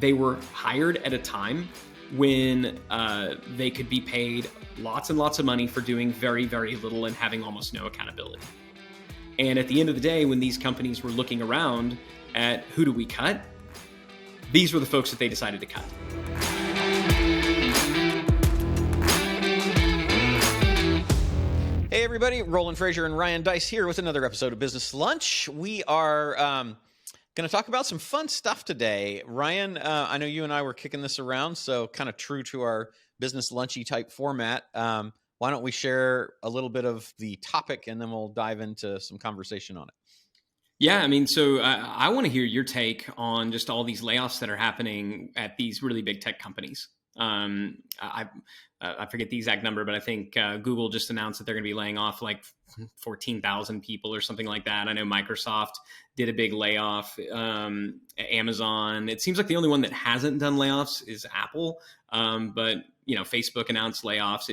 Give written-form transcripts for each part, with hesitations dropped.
they were hired at a time when they could be paid lots and lots of money for doing very, very little and having almost no accountability. And at the end of the day, when these companies were looking around at who do we cut, these were the folks that they decided to cut. Hey everybody, Roland, Frasier, and Ryan Deiss here with another episode of Business Lunch. We are going to talk about some fun stuff today. Ryan, I know you and I were kicking this around, so kind of true to our business lunchy type format. Why don't we share a little bit of the topic and then we'll dive into some conversation on it. Yeah, I mean, so I want to hear your take on just all these layoffs that are happening at these really big tech companies. I forget the exact number, but I think Google just announced that they're going to be laying off like 14,000 people or something like that. I know Microsoft did a big layoff. Amazon, it seems like the only one that hasn't done layoffs is Apple. But you know, Facebook announced layoffs.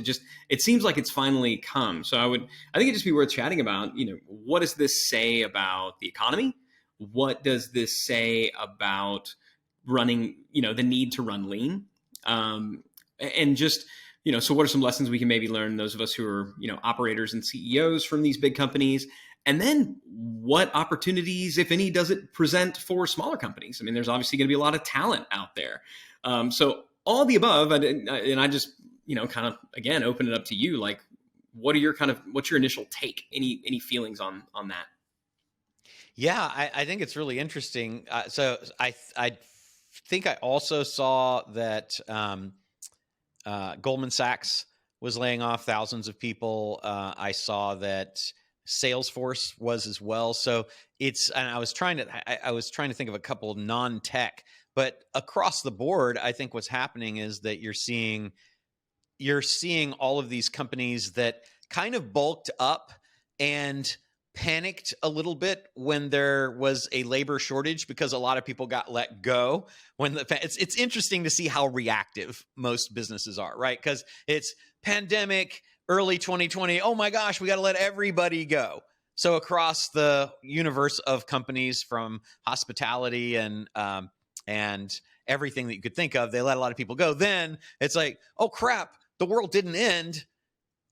It seems like it's finally come. So I think it'd just be worth chatting about, you know, what does this say about the economy? What does this say about running, you know, the need to run lean? And just, you know, so what are some lessons we can maybe learn, those of us who are, you know, operators and CEOs from these big companies? And then what opportunities, if any, does it present for smaller companies? I mean, there's obviously going to be a lot of talent out there. So all the above, and I just, you know, kind of, again, open it up to you. Like, what's your initial take? Any feelings on that? Yeah, I think it's really interesting. So I think I also saw that Goldman Sachs was laying off thousands of people. I saw that Salesforce was as well. So and I was trying to think of a couple of non-tech, but across the board, I think what's happening is that you're seeing all of these companies that kind of bulked up and panicked a little bit when there was a labor shortage because a lot of people got let go. It's interesting to see how reactive most businesses are, right? Because it's pandemic, early 2020. Oh my gosh, we got to let everybody go. So across the universe of companies, from hospitality and everything that you could think of, they let a lot of people go. Then it's like, oh crap, the world didn't end.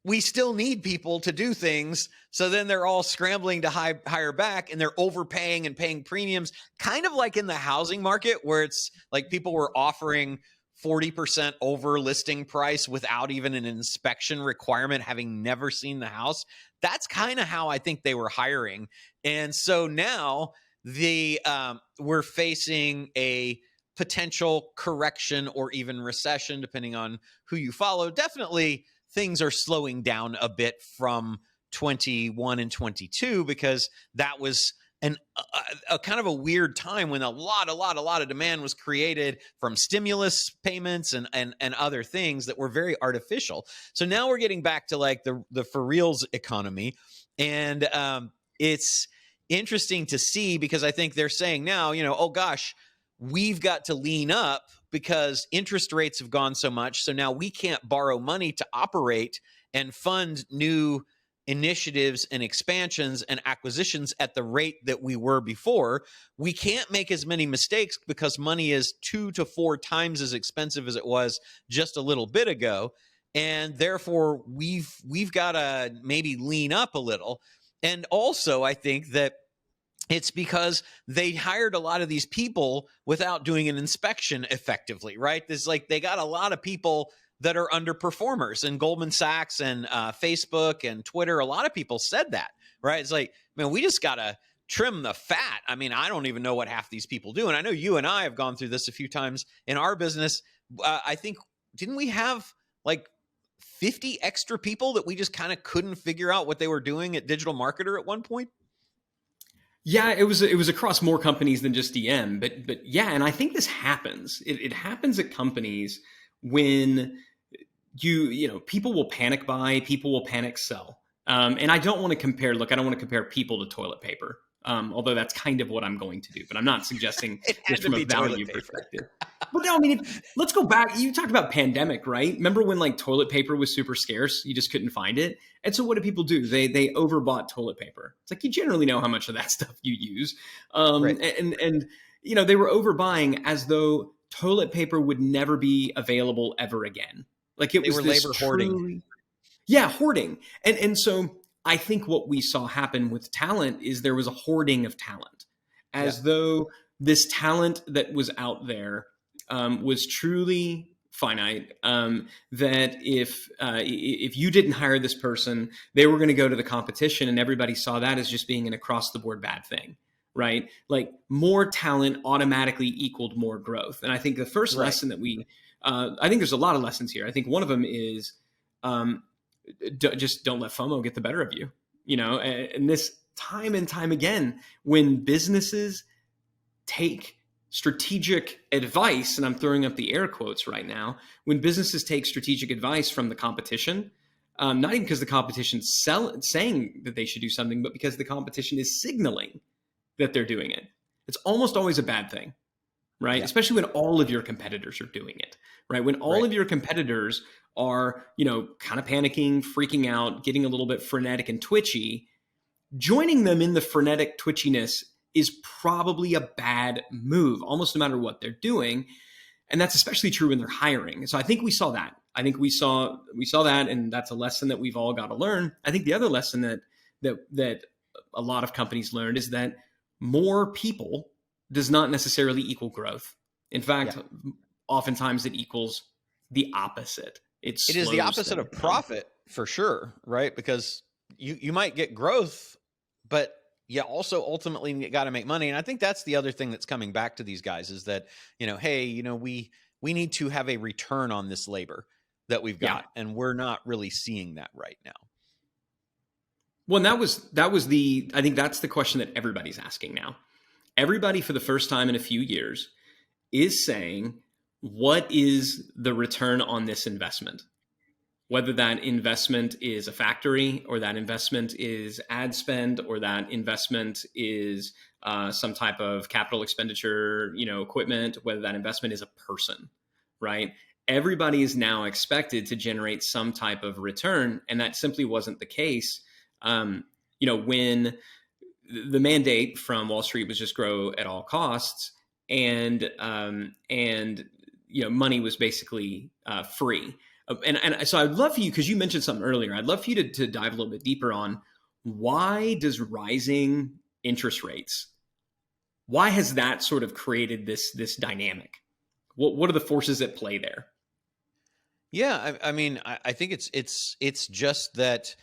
We still need people to do things. So then they're all scrambling to hire back, and they're overpaying and paying premiums, kind of like in the housing market where it's like people were offering 40% over listing price without even an inspection requirement, having never seen the house. That's kind of how I think they were hiring. And so now we're facing a potential correction or even recession, depending on who you follow. Definitely things are slowing down a bit from 21 and 22, because that was a kind of a weird time when a lot of demand was created from stimulus payments and other things that were very artificial. So now we're getting back to like the for reals economy. And it's interesting to see, because I think they're saying now, you know, oh gosh, we've got to lean up because interest rates have gone so much. So now we can't borrow money to operate and fund new initiatives and expansions and acquisitions at the rate that we were before. We can't make as many mistakes because money is 2 to 4 times as expensive as it was just a little bit ago. And therefore we've got to maybe lean up a little. And also I think that it's because they hired a lot of these people without doing an inspection effectively, right? There's like, they got a lot of people that are underperformers, and Goldman Sachs and Facebook and Twitter, a lot of people said that, right? It's like, man, we just got to trim the fat. I mean, I don't even know what half these people do. And I know you and I have gone through this a few times in our business. I think, didn't we have like 50 extra people that we just kind of couldn't figure out what they were doing at Digital Marketer at one point? Yeah, it was across more companies than just DM, but yeah, and I think this happens. It happens at companies when you know, people will panic buy, people will panic sell. And I don't want to compare people to toilet paper. Although that's kind of what I'm going to do, but I'm not suggesting this from a value perspective. But no, I mean, let's go back. You talked about pandemic, right? Remember when like toilet paper was super scarce? You just couldn't find it. And so what do people do? They overbought toilet paper. It's like, you generally know how much of that stuff you use. Right. And you know, they were overbuying as though toilet paper would never be available ever again. Like it They was were this labor hoarding. truly, yeah, hoarding. And so I think what we saw happen with talent is there was a hoarding of talent, Yeah. as though this talent that was out there was truly finite. That if you didn't hire this person, they were going to go to the competition, and everybody saw that as just being an across the board bad thing, right? Like more talent automatically equaled more growth. And I think the first Right. lesson that I think there's a lot of lessons here. I think one of them is um, just don't let FOMO get the better of you. And this time and time again, when businesses take strategic advice, and I'm throwing up the air quotes right now, when businesses take strategic advice from the competition, not even because the competition's saying that they should do something, but because the competition is signaling that they're doing it, it's almost always a bad thing, right? Yeah. Especially when all of your competitors are doing it, right? When all of your competitors are, kind of panicking, freaking out, getting a little bit frenetic and twitchy, joining them in the frenetic twitchiness is probably a bad move, almost no matter what they're doing. And that's especially true when they're hiring. So I think we saw that. I think we saw that, and that's a lesson that we've all got to learn. I think the other lesson that a lot of companies learned is that more people does not necessarily equal growth. In fact, oftentimes it equals the opposite. It is the opposite of profit for sure, right? Because you might get growth, but you also ultimately got to make money. And I think that's the other thing that's coming back to these guys is that, hey, we need to have a return on this labor that we've got. Yeah. And we're not really seeing that right now. Well, and I think that's the question that everybody's asking now. Everybody for the first time in a few years is saying, what is the return on this investment? Whether that investment is a factory, or that investment is ad spend, or that investment is some type of capital expenditure, equipment, whether that investment is a person, right? Everybody is now expected to generate some type of return, and that simply wasn't the case. When the mandate from Wall Street was just grow at all costs, and money was basically free. And so I'd love for you, because you mentioned something earlier, I'd love for you to dive a little bit deeper on why does rising interest rates, why has that sort of created this dynamic? What are the forces at play there? Yeah, I mean, I think it's just that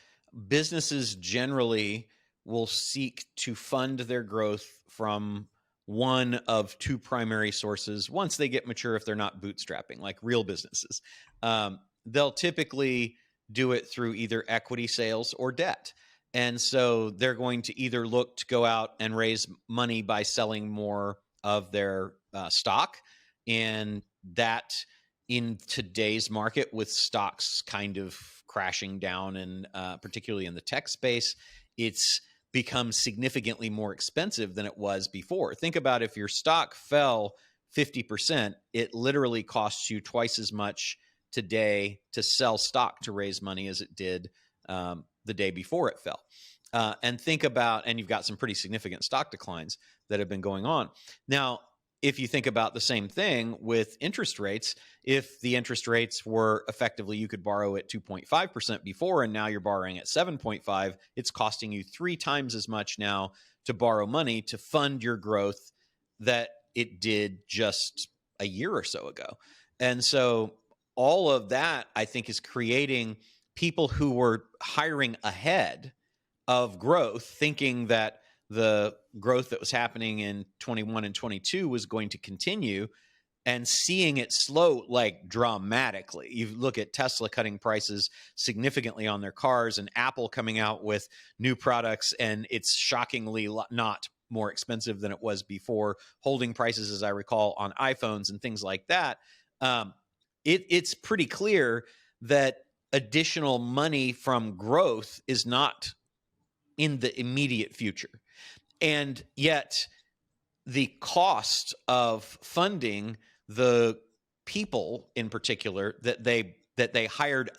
businesses generally will seek to fund their growth from one of two primary sources once they get mature, if they're not bootstrapping, like real businesses. They'll typically do it through either equity sales or debt. And so they're going to either look to go out and raise money by selling more of their stock. And that, in today's market, with stocks kind of crashing down, and particularly in the tech space, it's become significantly more expensive than it was before. Think about if your stock fell 50%, it literally costs you twice as much today to sell stock to raise money as it did the day before it fell. And think about, and you've got some pretty significant stock declines that have been going on. Now, if you think about the same thing with interest rates, if the interest rates were effectively, you could borrow at 2.5% before, and now you're borrowing at 7.5, it's costing you 3 times as much now to borrow money to fund your growth that it did just a year or so ago. And so all of that, I think, is creating people who were hiring ahead of growth, thinking that the growth that was happening in 21 and 22 was going to continue, and seeing it slow like dramatically. You look at Tesla cutting prices significantly on their cars, and Apple coming out with new products, and it's shockingly not more expensive than it was before, holding prices, as I recall, on iPhones and things like that. It's pretty clear that additional money from growth is not in the immediate future. And yet the cost of funding the people in particular that they hired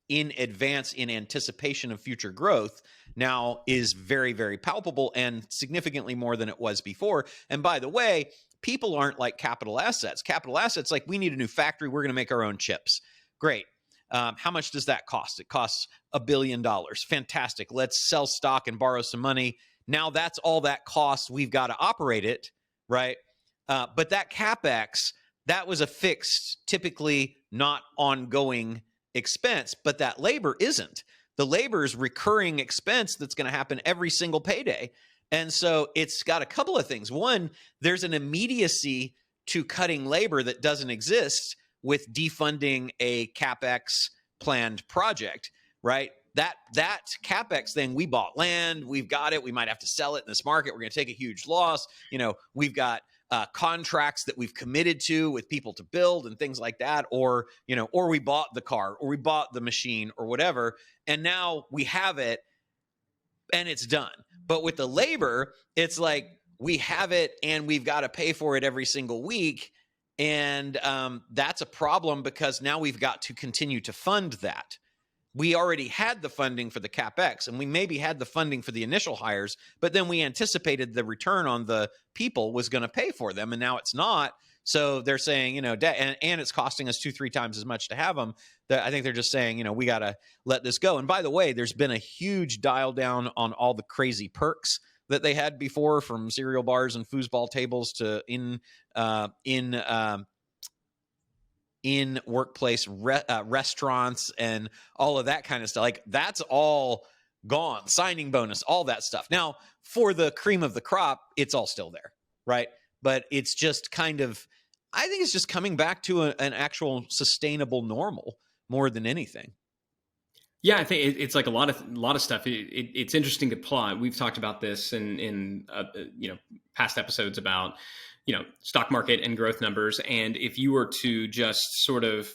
in advance in anticipation of future growth now is very, very palpable, and significantly more than it was before. And by the way, people aren't like capital assets. Capital assets, like we need a new factory. We're going to make our own chips. Great. How much does that cost? It costs $1 billion. Fantastic. Let's sell stock and borrow some money. Now that's all that costs. We've got to operate it, right? But that CapEx, that was a fixed, typically not ongoing expense, but that labor isn't. The labor is recurring expense that's going to happen every single payday. And so it's got a couple of things. One, there's an immediacy to cutting labor that doesn't exist with defunding a CapEx planned project, right? That CapEx thing, we bought land, we've got it, we might have to sell it in this market, we're going to take a huge loss. We've got contracts that we've committed to with people to build and things like that, or we bought the car or we bought the machine or whatever, and now we have it and it's done. But with the labor, it's like we have it and we've got to pay for it every single week. And that's a problem because now we've got to continue to fund that. We already had the funding for the CapEx and we maybe had the funding for the initial hires, but then we anticipated the return on the people was going to pay for them. And now it's not. So they're saying, and it's costing us 2-3 times as much to have them. I think they're just saying, we got to let this go. And by the way, there's been a huge dial down on all the crazy perks that they had before, from cereal bars and foosball tables to in workplace restaurants and all of that kind of stuff. Like that's all gone. Signing bonus, all that stuff. Now, for the cream of the crop, it's all still there, right? But it's just kind of, I think it's just coming back to an actual sustainable normal more than anything. Yeah, I think it's like a lot of stuff. It's interesting to plot. We've talked about this in past episodes about stock market and growth numbers. And if you were to just sort of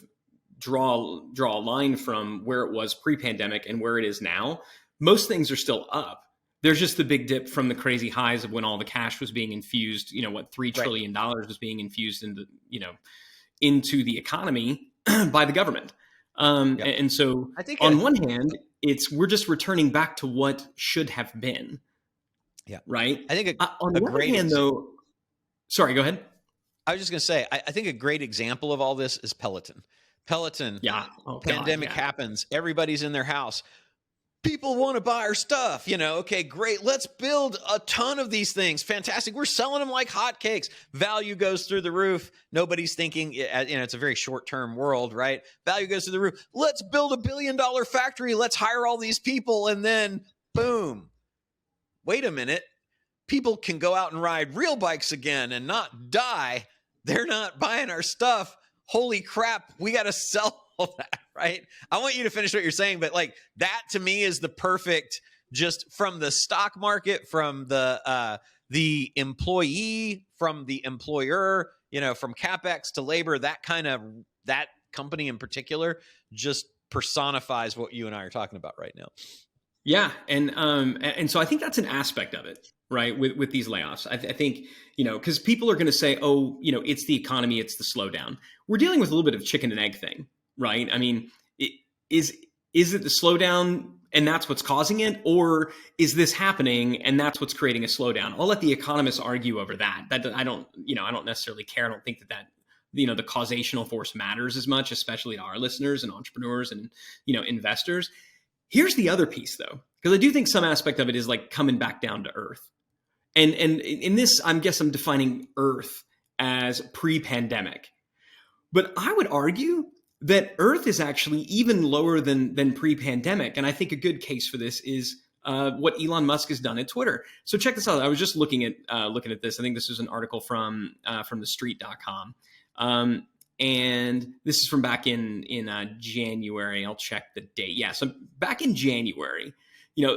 draw a line from where it was pre-pandemic and where it is now, most things are still up. There's just the big dip from the crazy highs of when all the cash was being infused. $3 trillion was being infused into the economy by the government. And so I think on one hand, we're just returning back to what should have been. Yeah. Right. I think on the other hand, though, sorry, go ahead. I was just going to say, I think a great example of all this is Peloton. Yeah. Pandemic happens. Everybody's in their house. People want to buy our stuff, okay, great. Let's build a ton of these things. Fantastic. We're selling them like hotcakes. Value goes through the roof. Nobody's thinking, it's a very short-term world, right? Value goes through the roof. Let's build $1 billion factory. Let's hire all these people. And then boom, wait a minute. People can go out and ride real bikes again and not die. They're not buying our stuff. Holy crap. We got to sell all that, right? I want you to finish what you're saying, but like that to me is the perfect, just from the stock market, from the employee, from the employer, from CapEx to labor, that company in particular just personifies what you and I are talking about right now. Yeah. And so I think that's an aspect of it, right? With these layoffs, I think, because people are going to say, oh, it's the economy, it's the slowdown. We're dealing with a little bit of chicken and egg thing, right? I mean, is it the slowdown and that's what's causing it? Or is this happening and that's what's creating a slowdown? I'll let the economists argue over that. I don't necessarily care. I don't think that the causational force matters as much, especially to our listeners and entrepreneurs and, investors. Here's the other piece though, because I do think some aspect of it is like coming back down to earth. And in this, I'm defining earth as pre-pandemic. But I would argue that earth is actually even lower than pre-pandemic. And I think a good case for this is what Elon Musk has done at Twitter. So check this out. I was just looking at this. I think this was an article from thestreet.com. And this is from back in January. I'll check the date. Yeah, so back in January,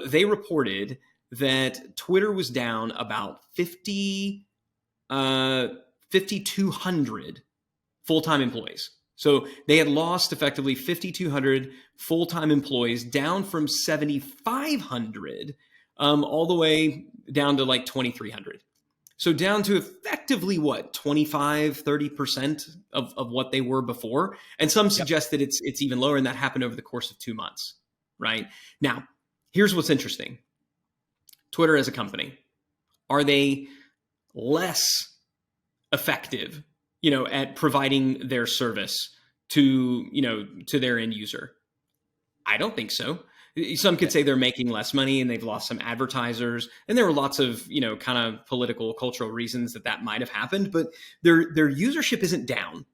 they reported that Twitter was down about 5,200 full-time employees. So they had lost effectively 5,200 full-time employees, down from 7,500 all the way down to like 2,300. So down to effectively what, 25-30% of what they were before. And some suggest that it's even lower, and that happened over the course of 2 months, right? Now, here's what's interesting. Twitter as a company, are they less effective, at providing their service to their end user? I don't think so. Some could say they're making less money and they've lost some advertisers, and there were lots of kind of political, cultural reasons that might have happened. But their usership isn't down.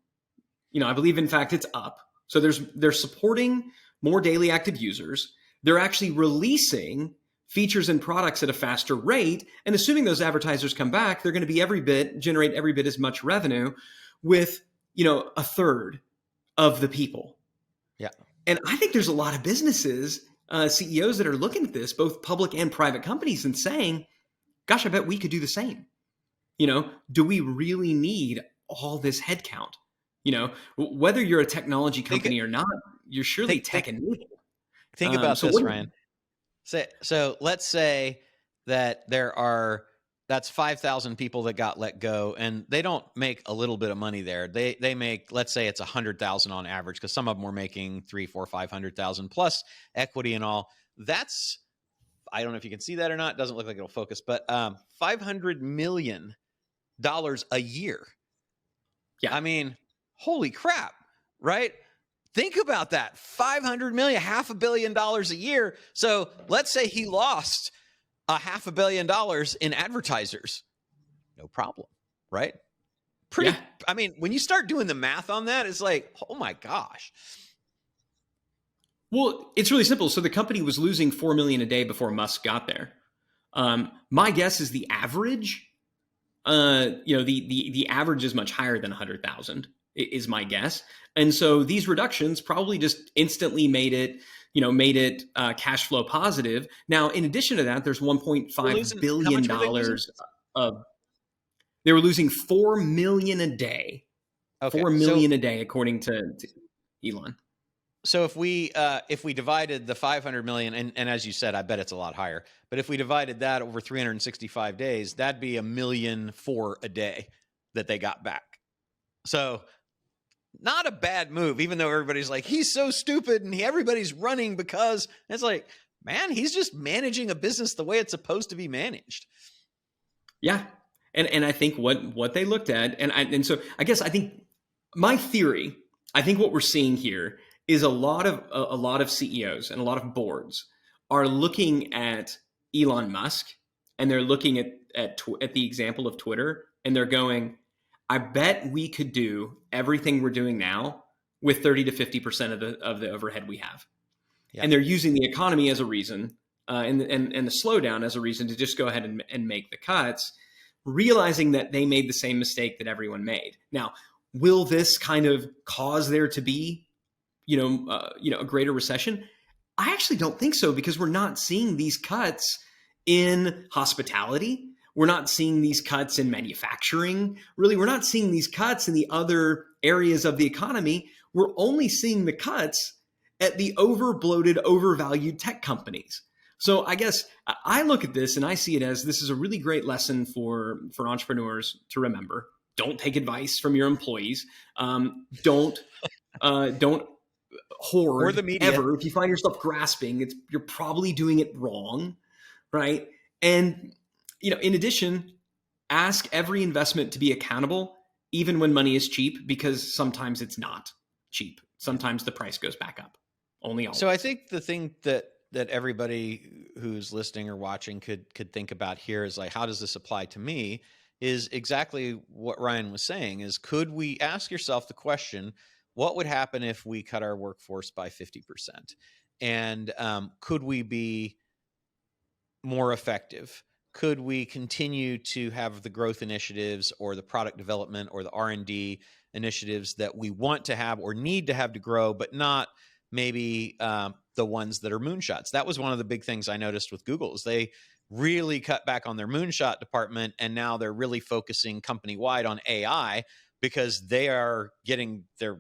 I believe, in fact, it's up. So they're supporting more daily active users. They're actually releasing features and products at a faster rate, and assuming those advertisers come back, they're going to be generate every bit as much revenue with a third of the people. Yeah. And I think there's a lot of businesses, CEOs that are looking at this, both public and private companies, and saying, gosh, I bet we could do the same. Do we really need all this headcount? Whether you're a technology company or not, you're surely tech-enabled. Think about this, Ryan. So let's say that that's 5,000 people that got let go, and they don't make a little bit of money there. They make, let's say it's 100,000 on average, because some of them were making 300, 400, 500,000 plus equity and all. That's, I don't know if you can see that or not. It doesn't look like it'll focus, but $500 million a year. Yeah. I mean, holy crap, right? Think about that. $500 million, $500 million a year. So let's say he lost $500 million in advertisers. No problem, right? Yeah. I mean, when you start doing the math on that, it's like, oh my gosh. Well, it's really simple. So the company was losing $4 million a day before Musk got there. My guess is the average, the average is much higher than 100,000 is my guess. And so these reductions probably just instantly made it cash flow positive. Now, in addition to that, there's $1.5 billion of, they were losing $4 million a day. Okay. $4 million a day, according to Elon. So if we divided the 500 million, and as you said, I bet it's a lot higher, but if we divided that over 365 days, that'd be $1.4 million a day that they got back. So not a bad move, even though everybody's like, he's so stupid and everybody's running because it's like, man, he's just managing a business the way it's supposed to be managed. Yeah. And I think what they looked at, and so I guess I think my theory, I think what we're seeing here is a lot of CEOs and a lot of boards are looking at Elon Musk, and they're looking at the example of Twitter, and they're going, I bet we could do everything we're doing now with 30 to 50% of the overhead we have. Yeah. And they're using the economy as a reason, and the slowdown as a reason to just go ahead and make the cuts, realizing that they made the same mistake that everyone made. Now, will this kind of cause there to be a greater recession? I actually don't think so, because we're not seeing these cuts in hospitality. We're not seeing these cuts in manufacturing. Really, we're not seeing these cuts in the other areas of the economy. We're only seeing the cuts at the over-bloated, overvalued tech companies. So I guess I look at this and I see it as, this is a really great lesson for entrepreneurs to remember. Don't take advice from your employees. Don't hoard or the media ever. If you find yourself grasping, you're probably doing it wrong, right? And in addition, ask every investment to be accountable, even when money is cheap, because sometimes it's not cheap. Sometimes the price goes back up. Only always. So I think the thing that everybody who's listening or watching could think about here is like, how does this apply to me? Is exactly what Ryan was saying. Is, could we ask yourself the question, what would happen if we cut our workforce by 50%? And could we be more effective? Could we continue to have the growth initiatives or the product development or the R&D initiatives that we want to have or need to have to grow, but not maybe the ones that are moonshots? That was one of the big things I noticed with Google, is they really cut back on their moonshot department, and now they're really focusing company-wide on AI, because they are getting they're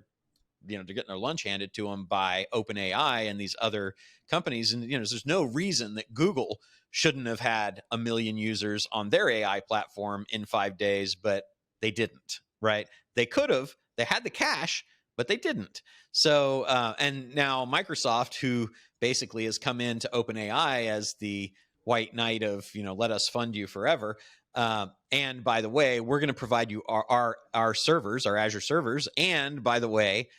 getting their lunch handed to them by OpenAI and these other companies. And there's no reason that Google shouldn't have had 1 million users on their AI platform in 5 days, but they didn't, right? They could have, they had the cash, but they didn't. So, and now Microsoft, who basically has come into OpenAI as the white knight of, let us fund you forever, And by the way, we're going to provide you our servers, our Azure servers. And by the way,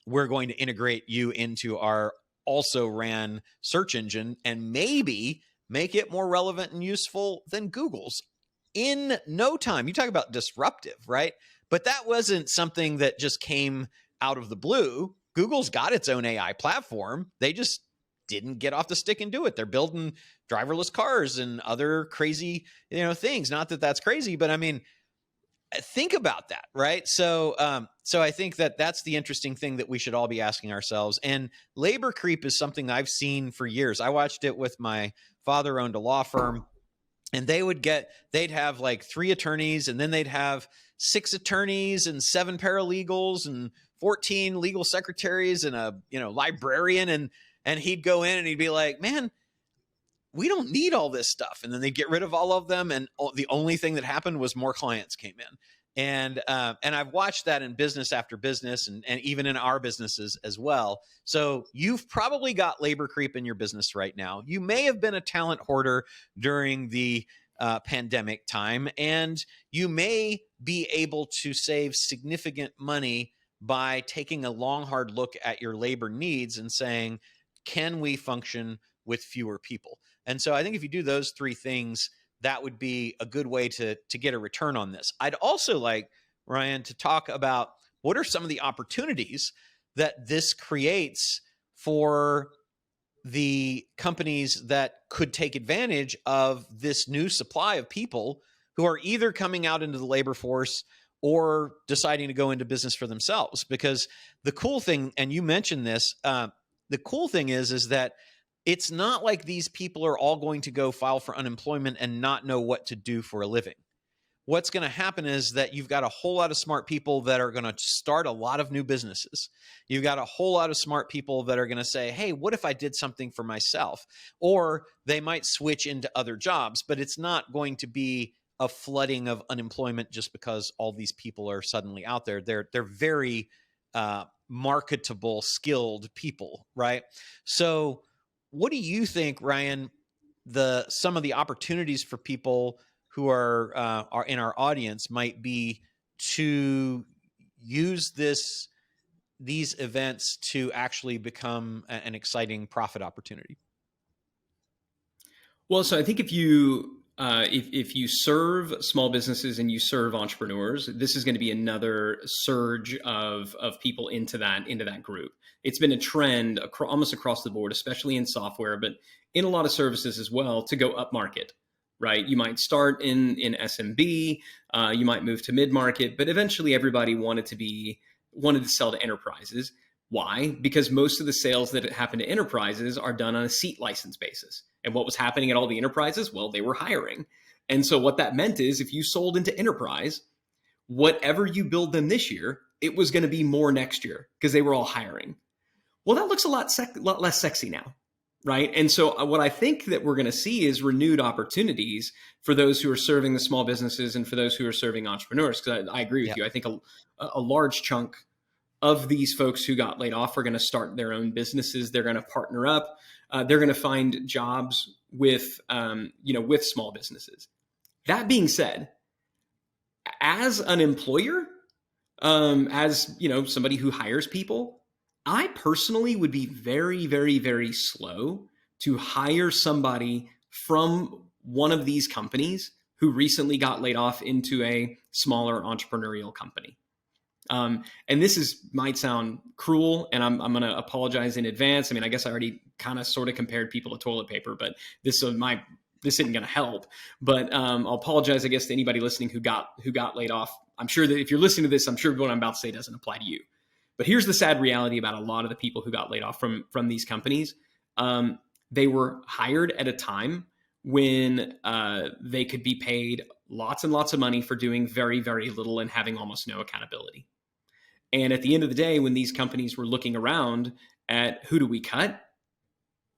we're going to integrate you into our also ran search engine and maybe make it more relevant and useful than Google's in no time. You talk about disruptive, right? But that wasn't something that just came out of the blue. Google's got its own AI platform. They just didn't get off the stick and do it. They're building driverless cars and other crazy, things. Not that that's crazy, but I mean, think about that, right? So I think that that's the interesting thing that we should all be asking ourselves. And labor creep is something I've seen for years. I watched it with my father owned a law firm, and they'd have like 3 attorneys, and then they'd have 6 attorneys and 7 paralegals and 14 legal secretaries and a, librarian. And he'd go in and he'd be like, man, we don't need all this stuff. And then they'd get rid of all of them. And the only thing that happened was more clients came in. And I've watched that in business after business and even in our businesses as well. So you've probably got labor creep in your business right now. You may have been a talent hoarder during the pandemic time, and you may be able to save significant money by taking a long, hard look at your labor needs and saying, can we function with fewer people? And so I think if you do those 3 things, that would be a good way to get a return on this. I'd also like, Ryan, to talk about what are some of the opportunities that this creates for the companies that could take advantage of this new supply of people who are either coming out into the labor force or deciding to go into business for themselves. Because the cool thing, and you mentioned this, the cool thing is that it's not like these people are all going to go file for unemployment and not know what to do for a living. What's going to happen is that you've got a whole lot of smart people that are going to start a lot of new businesses. You've got a whole lot of smart people that are going to say, hey, what if I did something for myself? Or they might switch into other jobs, but it's not going to be a flooding of unemployment just because all these people are suddenly out there. They're very marketable, skilled people, right? So what do you think, Ryan, some of the opportunities for people who are in our audience might be to use these events to actually become an exciting profit opportunity? Well, so I think if you serve small businesses and you serve entrepreneurs, this is going to be another surge of people into that group. It's been a trend almost across the board, especially in software, but in a lot of services as well, to go up market, right? You might start in SMB, you might move to mid market, but eventually everybody wanted to sell to enterprises. Why? Because most of the sales that happen to enterprises are done on a seat license basis. And what was happening at all the enterprises? Well, they were hiring. And so what that meant is if you sold into enterprise, whatever you build them this year, it was going to be more next year because they were all hiring. Well, that looks a lot less sexy now, right? And so what I think that we're going to see is renewed opportunities for those who are serving the small businesses and for those who are serving entrepreneurs. Because I agree with you. I think a large chunk of these folks who got laid off are going to start their own businesses. They're going to partner up. They're going to find jobs with small businesses. That being said, as an employer, as somebody who hires people, I personally would be very, very, very slow to hire somebody from one of these companies who recently got laid off into a smaller entrepreneurial company. And this might sound cruel, and I'm going to apologize in advance. I mean, I guess I already kind of sort of compared people to toilet paper, but this isn't going to help. But I'll apologize, I guess, to anybody listening who got laid off. I'm sure that if you're listening to this, I'm sure what I'm about to say doesn't apply to you. But here's the sad reality about a lot of the people who got laid off from these companies. They were hired at a time when they could be paid lots and lots of money for doing very, very little and having almost no accountability. And at the end of the day, when these companies were looking around at who do we cut,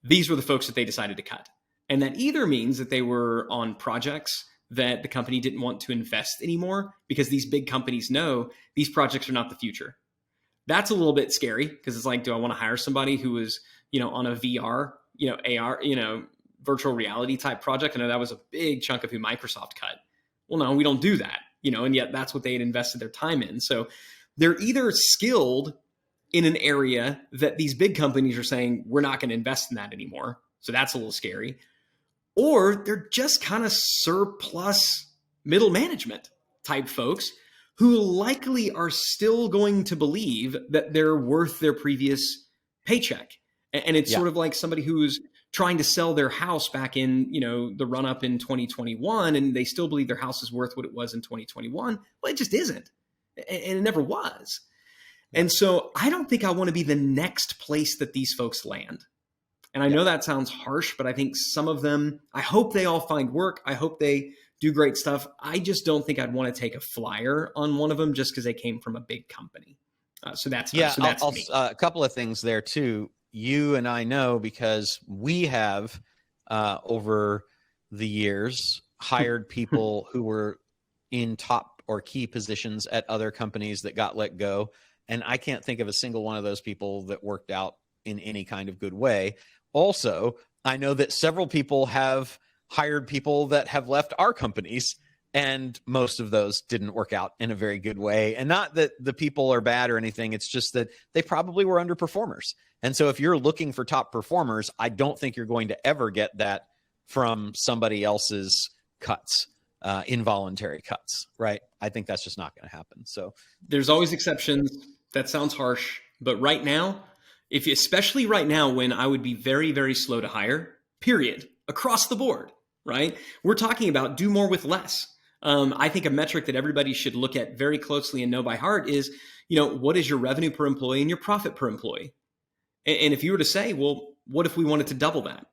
these were the folks that they decided to cut. And that either means that they were on projects that the company didn't want to invest anymore because these big companies know these projects are not the future. That's a little bit scary because it's like, do I want to hire somebody who is, on a VR, AR, virtual reality type project. I know that was a big chunk of who Microsoft cut. Well, no, we don't do that, and yet that's what they had invested their time in. So they're either skilled in an area that these big companies are saying, we're not going to invest in that anymore. So that's a little scary. Or they're just kind of surplus middle management type folks who likely are still going to believe that they're worth their previous paycheck. And it's sort of like somebody who's trying to sell their house back in, the run up in 2021, and they still believe their house is worth what it was in 2021. Well, it just isn't. And it never was. And so I don't think I want to be the next place that these folks land. And I know that sounds harsh, but I think some of them, I hope they all find work. I hope they do great stuff. I just don't think I'd want to take a flyer on one of them just because they came from a big company. So that's me. A couple of things there too. You and I know because we have over the years hired people who were in top or key positions at other companies that got let go. And I can't think of a single one of those people that worked out in any kind of good way. Also, I know that several people have hired people that have left our companies, and most of those didn't work out in a very good way. And not that the people are bad or anything. It's just that they probably were underperformers. And so if you're looking for top performers, I don't think you're going to ever get that from somebody else's cuts, involuntary cuts, right? I think that's just not going to happen. So there's always exceptions. That sounds harsh, but right now, especially right now when I would be very, very slow to hire, period, across the board, right? We're talking about do more with less. I think a metric that everybody should look at very closely and know by heart is, what is your revenue per employee and your profit per employee? And if you were to say, well, what if we wanted to double that?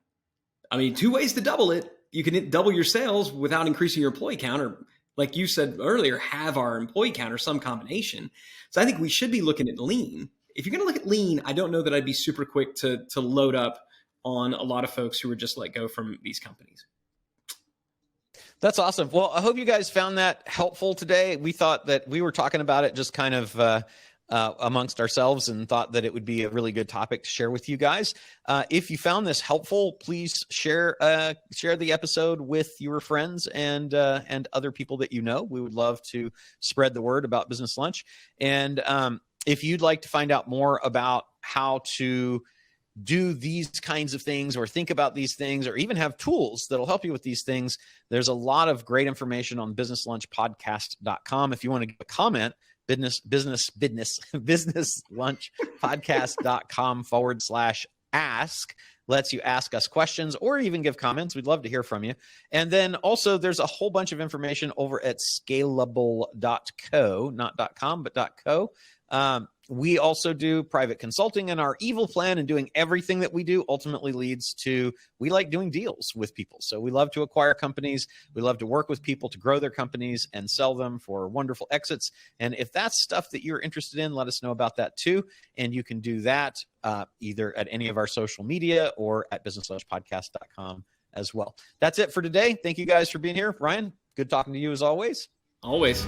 I mean, two ways to double it. You can double your sales without increasing your employee count, or like you said earlier, have our employee count or some combination. So I think we should be looking at lean. If you're going to look at lean, I don't know that I'd be super quick to load up on a lot of folks who were just let go from these companies. That's awesome. Well, I hope you guys found that helpful today. We thought that we were talking about it just kind of amongst ourselves and thought that it would be a really good topic to share with you guys. If you found this helpful, please share the episode with your friends and other people that you know. We would love to spread the word about Business Lunch. And if you'd like to find out more about how to do these kinds of things or think about these things or even have tools that'll help you with these things, there's a lot of great information on businesslunchpodcast.com. If you want to give a comment, businesslunchpodcast.com/ask lets you ask us questions or even give comments. We'd love to hear from you. And then also there's a whole bunch of information over at scalable.co, not .com, but .co. We also do private consulting, and our evil plan in doing everything that we do ultimately leads to, we like doing deals with people. So we love to acquire companies. We love to work with people to grow their companies and sell them for wonderful exits. And if that's stuff that you're interested in, let us know about that too. And you can do that either at any of our social media or at businesslunchpodcast.com as well. That's it for today. Thank you guys for being here. Ryan, good talking to you as always. Always.